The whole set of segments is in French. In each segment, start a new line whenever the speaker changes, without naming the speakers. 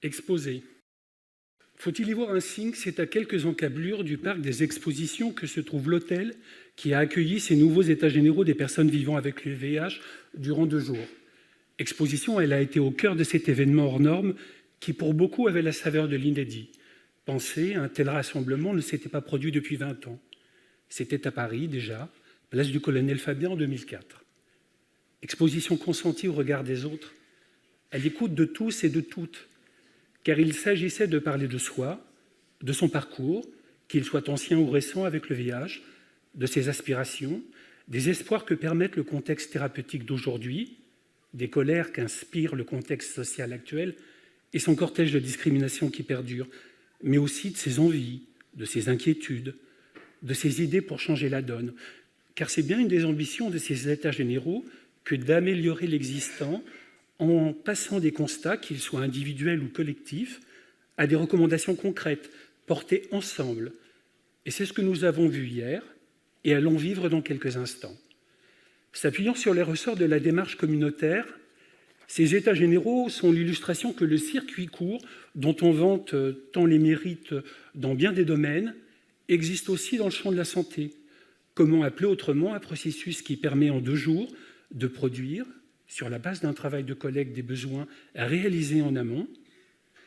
Exposé. Faut-il y voir un signe? C'est à quelques encablures du parc des expositions que se trouve l'hôtel qui a accueilli ces nouveaux états généraux des personnes vivant avec le VIH durant 2 jours. Exposition, elle a été au cœur de cet événement hors norme qui, pour beaucoup, avait la saveur de l'inédit. Penser, un tel rassemblement ne s'était pas produit depuis 20 ans. C'était à Paris, déjà, place du Colonel Fabien en 2004. Exposition consentie au regard des autres, à l'écoute de tous et de toutes, car il s'agissait de parler de soi, de son parcours, qu'il soit ancien ou récent avec le VIH, de ses aspirations, des espoirs que permettent le contexte thérapeutique d'aujourd'hui, des colères qu'inspire le contexte social actuel et son cortège de discrimination qui perdure, mais aussi de ses envies, de ses inquiétudes, de ses idées pour changer la donne. Car c'est bien une des ambitions de ces états généraux que d'améliorer l'existant en passant des constats, qu'ils soient individuels ou collectifs, à des recommandations concrètes, portées ensemble. Et c'est ce que nous avons vu hier et allons vivre dans quelques instants. S'appuyant sur les ressorts de la démarche communautaire, ces états généraux sont l'illustration que le circuit court, dont on vante tant les mérites dans bien des domaines, existe aussi dans le champ de la santé. Comment appeler autrement un processus qui permet en 2 jours de produire, sur la base d'un travail de collecte des besoins réalisé en amont,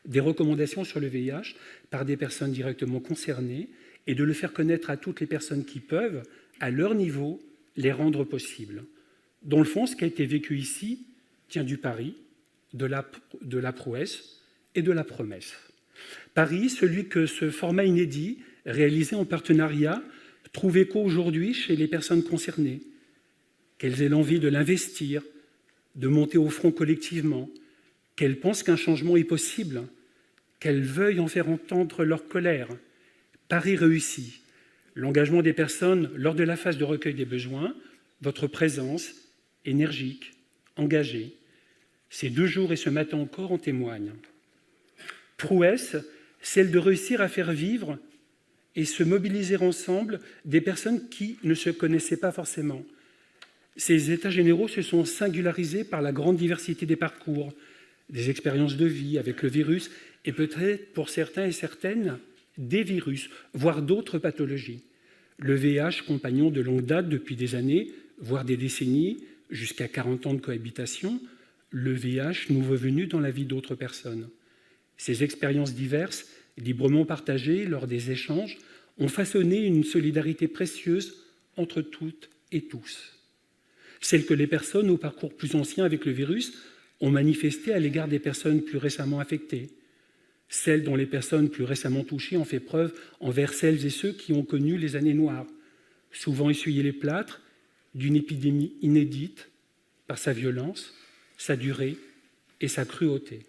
des recommandations sur le VIH par des personnes directement concernées et de le faire connaître à toutes les personnes qui peuvent, à leur niveau, les rendre possibles. Dans le fond, ce qui a été vécu ici tient du pari, de la prouesse et de la promesse. Pari, celui que ce format inédit, réalisé en partenariat, trouve écho aujourd'hui chez les personnes concernées, qu'elles aient l'envie de l'investir, de monter au front collectivement, qu'elles pensent qu'un changement est possible, qu'elles veuillent en faire entendre leur colère. Pari réussi. L'engagement des personnes lors de la phase de recueil des besoins, votre présence énergique, engagée. Ces 2 jours et ce matin encore en témoignent. Prouesse, celle de réussir à faire vivre et se mobiliser ensemble des personnes qui ne se connaissaient pas forcément. Ces états généraux se sont singularisés par la grande diversité des parcours, des expériences de vie avec le virus et peut-être pour certains et certaines, des virus, voire d'autres pathologies. Le VIH, compagnon de longue date depuis des années, voire des décennies, jusqu'à 40 ans de cohabitation, le VIH, nouveau venu dans la vie d'autres personnes. Ces expériences diverses, librement partagées lors des échanges, ont façonné une solidarité précieuse entre toutes et tous. Celle que les personnes au parcours plus ancien avec le virus ont manifestée à l'égard des personnes plus récemment affectées. Celle dont les personnes plus récemment touchées ont fait preuve envers celles et ceux qui ont connu les années noires, souvent essuyé les plâtres d'une épidémie inédite par sa violence, sa durée et sa cruauté.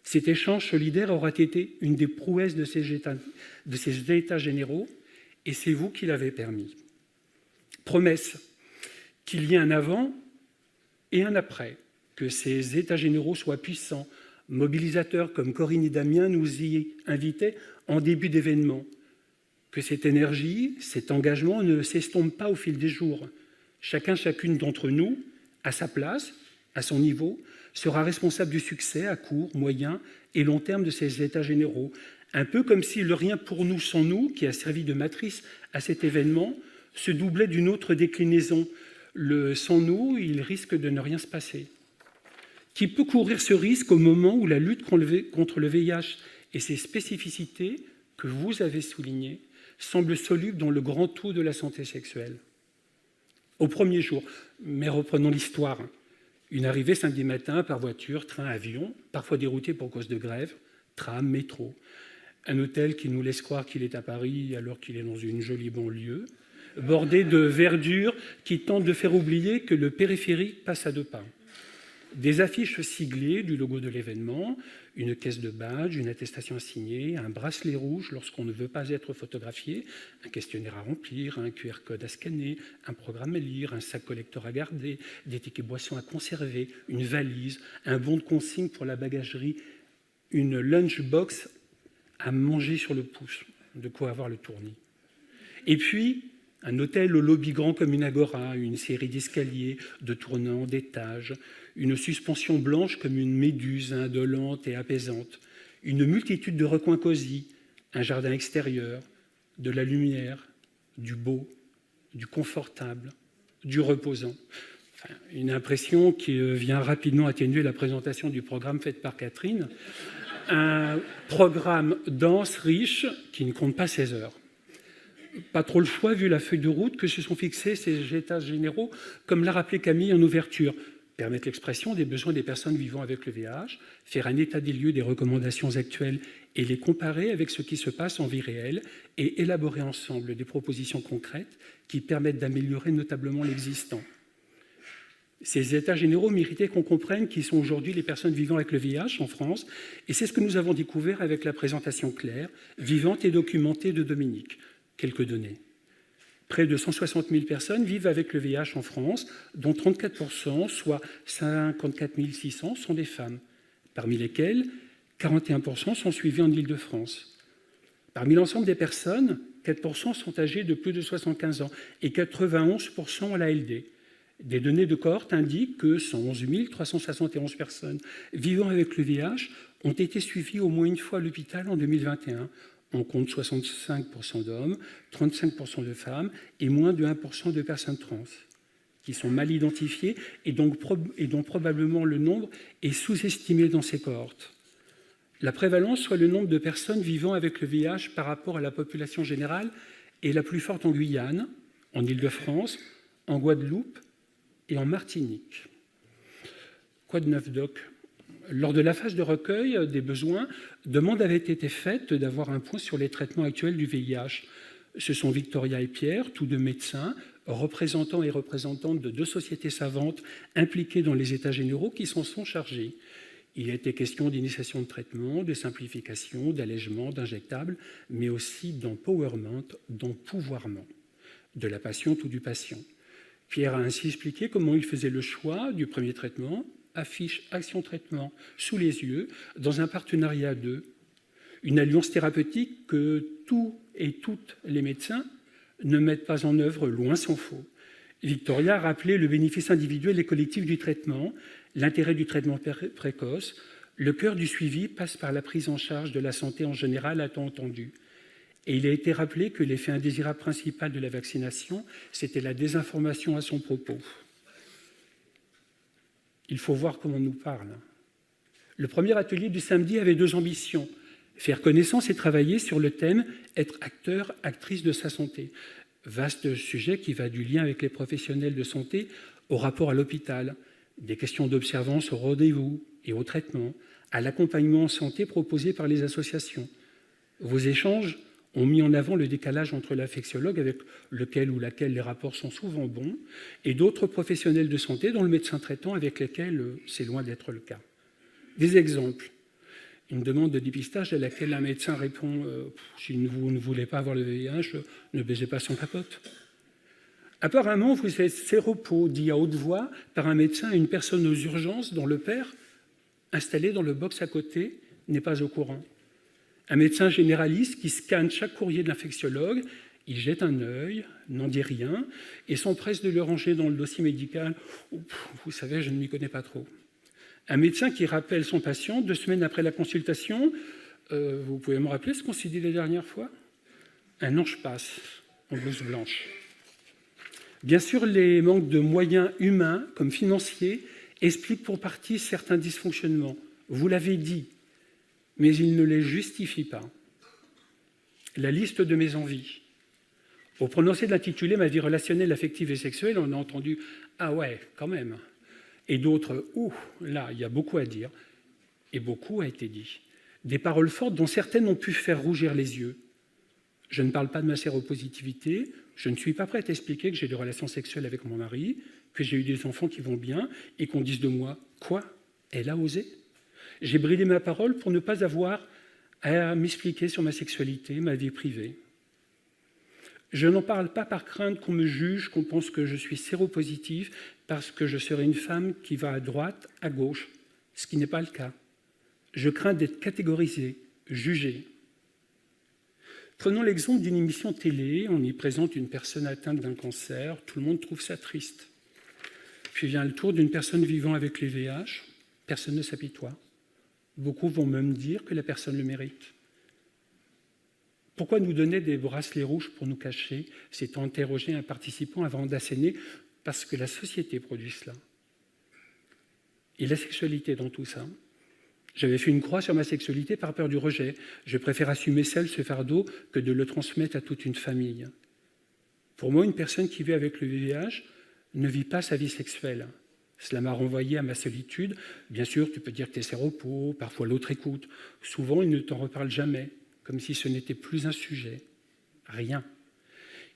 Cet échange solidaire aura été une des prouesses de ces états généraux, et c'est vous qui l'avez permis. Promesse qu'il y ait un avant et un après, que ces états généraux soient puissants, mobilisateurs comme Corinne et Damien nous y invitaient en début d'événement, que cette énergie, cet engagement ne s'estompe pas au fil des jours. Chacune d'entre nous, à sa place, à son niveau, sera responsable du succès à court, moyen et long terme de ces états généraux. Un peu comme si le rien pour nous sans nous, qui a servi de matrice à cet événement, se doublait d'une autre déclinaison. Le sans nous, il risque de ne rien se passer. Qui peut courir ce risque au moment où la lutte contre le VIH et ses spécificités, que vous avez soulignées, semblent solubles dans le grand tout de la santé sexuelle? Au premier jour, mais reprenons l'histoire. Une arrivée samedi matin par voiture, train, avion, parfois dérouté pour cause de grève, tram, métro. Un hôtel qui nous laisse croire qu'il est à Paris alors qu'il est dans une jolie banlieue, bordé de verdure qui tente de faire oublier que le périphérique passe à 2 pas. Des affiches siglées du logo de l'événement, une caisse de badge, une attestation à signer, un bracelet rouge lorsqu'on ne veut pas être photographié, un questionnaire à remplir, un QR code à scanner, un programme à lire, un sac collector à garder, des tickets boissons à conserver, une valise, un bon de consigne pour la bagagerie, une lunchbox à manger sur le pouce, de quoi avoir le tournis. Et puis, Un hôtel au lobby grand comme une agora, une série d'escaliers, de tournants, d'étages, une suspension blanche comme une méduse indolente et apaisante, une multitude de recoins cosy, un jardin extérieur, de la lumière, du beau, du confortable, du reposant. Enfin, une impression qui vient rapidement atténuer la présentation du programme faite par Catherine. Un programme dense, riche, qui ne compte pas 16 heures. Pas trop le choix, vu la feuille de route que se sont fixés ces états généraux, comme l'a rappelé Camille en ouverture. Permettre l'expression des besoins des personnes vivant avec le VIH, faire un état des lieux des recommandations actuelles et les comparer avec ce qui se passe en vie réelle et élaborer ensemble des propositions concrètes qui permettent d'améliorer notablement l'existant. Ces états généraux méritaient qu'on comprenne qui sont aujourd'hui les personnes vivant avec le VIH en France, et c'est ce que nous avons découvert avec la présentation claire, vivante et documentée de Dominique. Quelques données. Près de 160 000 personnes vivent avec le VIH en France, dont 34%, soit 54 600, sont des femmes, parmi lesquelles 41% sont suivies en Île-de-France. Parmi l'ensemble des personnes, 4% sont âgées de plus de 75 ans et 91% ont l'ALD. Des données de cohorte indiquent que 111 371 personnes vivant avec le VIH ont été suivies au moins une fois à l'hôpital en 2021. On compte 65% d'hommes, 35% de femmes et moins de 1% de personnes trans, qui sont mal identifiées et dont probablement le nombre est sous-estimé dans ces cohortes. La prévalence, soit le nombre de personnes vivant avec le VIH par rapport à la population générale, est la plus forte en Guyane, en Île-de-France, en Guadeloupe et en Martinique. Quoi de neuf, Doc ? Lors de la phase de recueil des besoins, demande avait été faite d'avoir un point sur les traitements actuels du VIH. Ce sont Victoria et Pierre, tous deux médecins, représentants et représentantes de deux sociétés savantes impliquées dans les états généraux qui s'en sont chargés. Il a été question d'initiation de traitement, de simplification, d'allègement, d'injectables, mais aussi d'empowerment, d'empouvoirment, de la patiente ou du patient. Pierre a ainsi expliqué comment il faisait le choix du premier traitement, affiche action-traitement sous les yeux, dans un partenariat d'eux, une alliance thérapeutique que tous et toutes les médecins ne mettent pas en œuvre, loin s'en faut. Victoria a rappelé le bénéfice individuel et collectif du traitement, l'intérêt du traitement précoce. Le cœur du suivi passe par la prise en charge de la santé en général, a-t-on entendu. Et il a été rappelé que l'effet indésirable principal de la vaccination, c'était la désinformation à son propos. Il faut voir comment on nous parle. Le premier atelier du samedi avait deux ambitions. Faire connaissance et travailler sur le thème « Être acteur, actrice de sa santé ». Vaste sujet qui va du lien avec les professionnels de santé au rapport à l'hôpital, des questions d'observance au rendez-vous et au traitement, à l'accompagnement en santé proposé par les associations. Vos échanges ont mis en avant le décalage entre l'infectiologue, avec lequel ou laquelle les rapports sont souvent bons, et d'autres professionnels de santé, dont le médecin traitant, avec lesquels c'est loin d'être le cas. Des exemples. Une demande de dépistage à laquelle un médecin répond « Si vous ne voulez pas avoir le VIH, ne baisez pas son capote ». Apparemment, vous êtes fait repos, dit à haute voix par un médecin à une personne aux urgences dont le père, installé dans le box à côté, n'est pas au courant. Un médecin généraliste qui scanne chaque courrier de l'infectiologue, il jette un œil, n'en dit rien, et s'empresse de le ranger dans le dossier médical. Vous savez, je ne m'y connais pas trop. Un médecin qui rappelle son patient 2 semaines après la consultation. Vous pouvez me rappeler ce qu'on s'est dit la dernière fois ? Un ange passe en blouse blanche. Bien sûr, les manques de moyens humains comme financiers expliquent pour partie certains dysfonctionnements. Vous l'avez dit, mais ils ne les justifient pas. La liste de mes envies. Au prononcé de l'intitulé « Ma vie relationnelle, affective et sexuelle », on a entendu « Ah ouais, quand même ». Et d'autres « Ouh, là, il y a beaucoup à dire ». Et beaucoup a été dit. Des paroles fortes dont certaines ont pu faire rougir les yeux. Je ne parle pas de ma séropositivité, je ne suis pas prête à expliquer que j'ai des relations sexuelles avec mon mari, que j'ai eu des enfants qui vont bien, et qu'on dise de moi « Quoi ? Elle a osé ?» J'ai bridé ma parole pour ne pas avoir à m'expliquer sur ma sexualité, ma vie privée. Je n'en parle pas par crainte qu'on me juge, qu'on pense que je suis séropositive parce que je serai une femme qui va à droite, à gauche, ce qui n'est pas le cas. Je crains d'être catégorisée, jugée. Prenons l'exemple d'une émission télé, on y présente une personne atteinte d'un cancer, tout le monde trouve ça triste. Puis vient le tour d'une personne vivant avec le VIH, personne ne s'apitoie. Beaucoup vont même dire que la personne le mérite. Pourquoi nous donner des bracelets rouges pour nous cacher? C'est interroger un participant avant d'asséner, parce que la société produit cela. Et la sexualité dans tout ça? J'avais fait une croix sur ma sexualité par peur du rejet. Je préfère assumer seul ce fardeau que de le transmettre à toute une famille. Pour moi, une personne qui vit avec le VIH ne vit pas sa vie sexuelle. Cela m'a renvoyé à ma solitude. Bien sûr, tu peux dire que tu es séropos, parfois l'autre écoute. Souvent, il ne t'en reparle jamais, comme si ce n'était plus un sujet. Rien.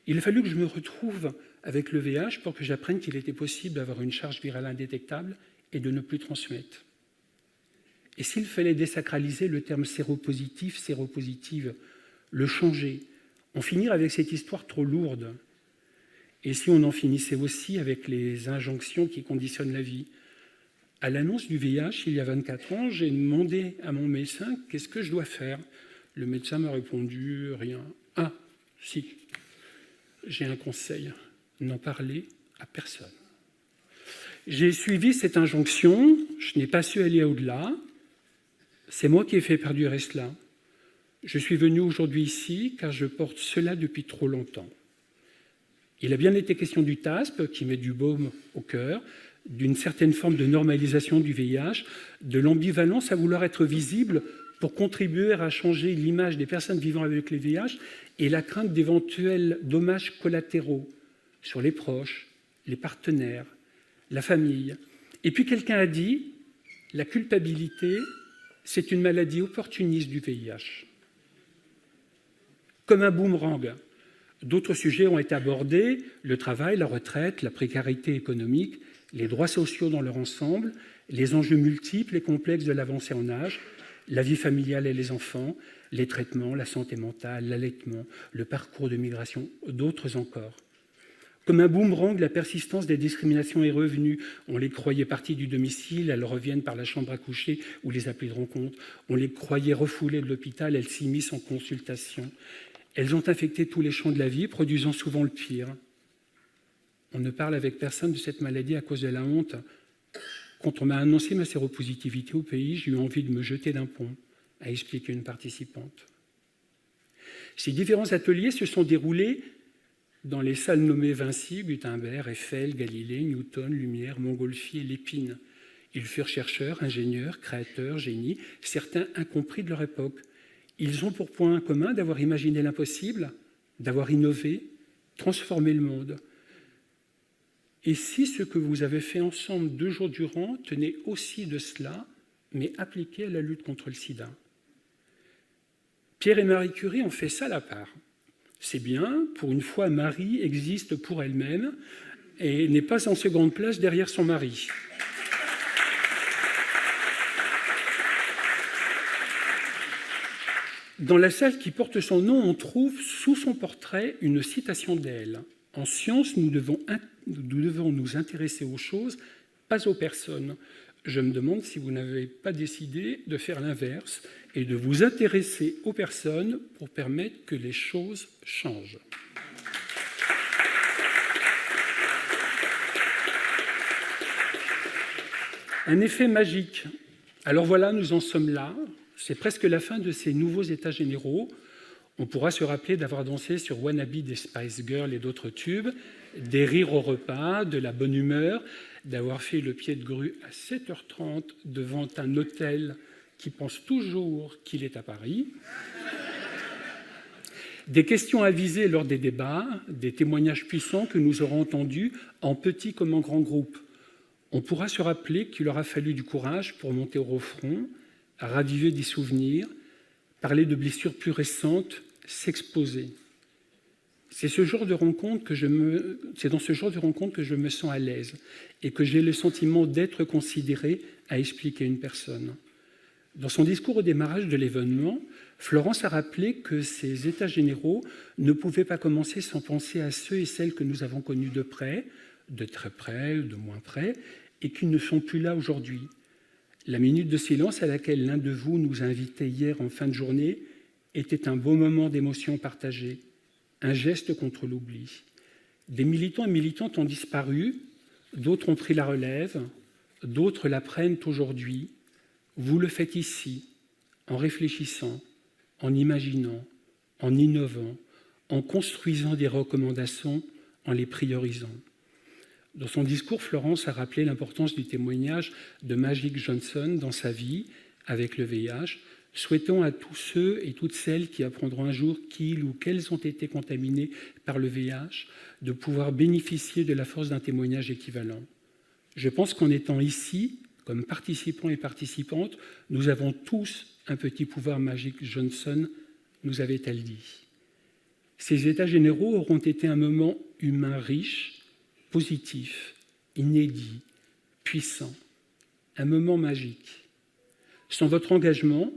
Il a fallu que je me retrouve avec le VIH pour que j'apprenne qu'il était possible d'avoir une charge virale indétectable et de ne plus transmettre. Et s'il fallait désacraliser le terme séropositif, séropositive, le changer, en finir avec cette histoire trop lourde? Et si on en finissait aussi avec les injonctions qui conditionnent la vie? À l'annonce du VIH, il y a 24 ans, j'ai demandé à mon médecin « Qu'est-ce que je dois faire ?» Le médecin m'a répondu « Rien. » Ah, si, j'ai un conseil, n'en parler à personne. J'ai suivi cette injonction, je n'ai pas su aller au-delà. C'est moi qui ai fait perdurer cela. Je suis venu aujourd'hui ici car je porte cela depuis trop longtemps. Il a bien été question du TASP, qui met du baume au cœur, d'une certaine forme de normalisation du VIH, de l'ambivalence à vouloir être visible pour contribuer à changer l'image des personnes vivant avec le VIH et la crainte d'éventuels dommages collatéraux sur les proches, les partenaires, la famille. Et puis quelqu'un a dit, la culpabilité, c'est une maladie opportuniste du VIH. Comme un boomerang. D'autres sujets ont été abordés, le travail, la retraite, la précarité économique, les droits sociaux dans leur ensemble, les enjeux multiples et complexes de l'avancée en âge, la vie familiale et les enfants, les traitements, la santé mentale, l'allaitement, le parcours de migration, d'autres encore. Comme un boomerang, la persistance des discriminations est revenue. On les croyait parties du domicile, elles reviennent par la chambre à coucher ou les appels de rencontre. On les croyait refoulées de l'hôpital, elles s'immiscent en consultation. Elles ont infecté tous les champs de la vie, produisant souvent le pire. On ne parle avec personne de cette maladie à cause de la honte. Quand on m'a annoncé ma séropositivité au pays, j'ai eu envie de me jeter d'un pont, a expliqué une participante. Ces différents ateliers se sont déroulés dans les salles nommées Vinci, Gutenberg, Eiffel, Galilée, Newton, Lumière, Montgolfier, Lépine. Ils furent chercheurs, ingénieurs, créateurs, génies, certains incompris de leur époque. Ils ont pour point commun d'avoir imaginé l'impossible, d'avoir innové, transformé le monde. Et si ce que vous avez fait ensemble 2 jours durant tenait aussi de cela, mais appliqué à la lutte contre le sida? Pierre et Marie Curie ont fait ça à la part. C'est bien, pour une fois, Marie existe pour elle-même et n'est pas en seconde place derrière son mari. Dans la salle qui porte son nom, on trouve sous son portrait une citation d'elle. « En science, nous devons nous intéresser aux choses, pas aux personnes. » Je me demande si vous n'avez pas décidé de faire l'inverse et de vous intéresser aux personnes pour permettre que les choses changent. Un effet magique. Alors voilà, nous en sommes là. C'est presque la fin de ces nouveaux états généraux. On pourra se rappeler d'avoir dansé sur Wannabe des Spice Girls et d'autres tubes, des rires au repas, de la bonne humeur, d'avoir fait le pied de grue à 7h30 devant un hôtel qui pense toujours qu'il est à Paris. Des questions avisées lors des débats, des témoignages puissants que nous aurons entendus en petit comme en grand groupe. On pourra se rappeler qu'il aura fallu du courage pour monter au front, raviver des souvenirs, parler de blessures plus récentes, s'exposer. C'est dans ce genre de rencontre que je me sens à l'aise et que j'ai le sentiment d'être considéré, a expliqué une personne. Dans son discours au démarrage de l'événement, Florence a rappelé que ces états généraux ne pouvaient pas commencer sans penser à ceux et celles que nous avons connus de près, de très près ou de moins près, et qui ne sont plus là aujourd'hui. La minute de silence à laquelle l'un de vous nous a invités hier en fin de journée était un beau moment d'émotion partagée, un geste contre l'oubli. Des militants et militantes ont disparu, d'autres ont pris la relève, d'autres la prennent aujourd'hui. Vous le faites ici, en réfléchissant, en imaginant, en innovant, en construisant des recommandations, en les priorisant. Dans son discours, Florence a rappelé l'importance du témoignage de Magic Johnson dans sa vie avec le VIH, souhaitant à tous ceux et toutes celles qui apprendront un jour qu'ils ou qu'elles ont été contaminés par le VIH de pouvoir bénéficier de la force d'un témoignage équivalent. Je pense qu'en étant ici, comme participants et participantes, nous avons tous un petit pouvoir. Magic Johnson nous avait-elle dit. Ces états généraux auront été un moment humain riche, positif, inédit, puissant, un moment magique. Sans votre engagement,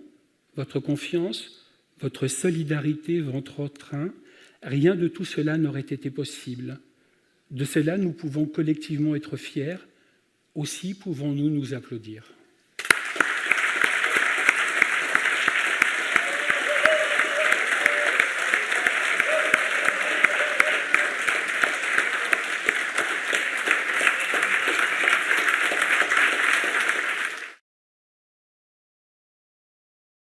votre confiance, votre solidarité, votre entrain, rien de tout cela n'aurait été possible. De cela, nous pouvons collectivement être fiers, aussi pouvons-nous nous applaudir.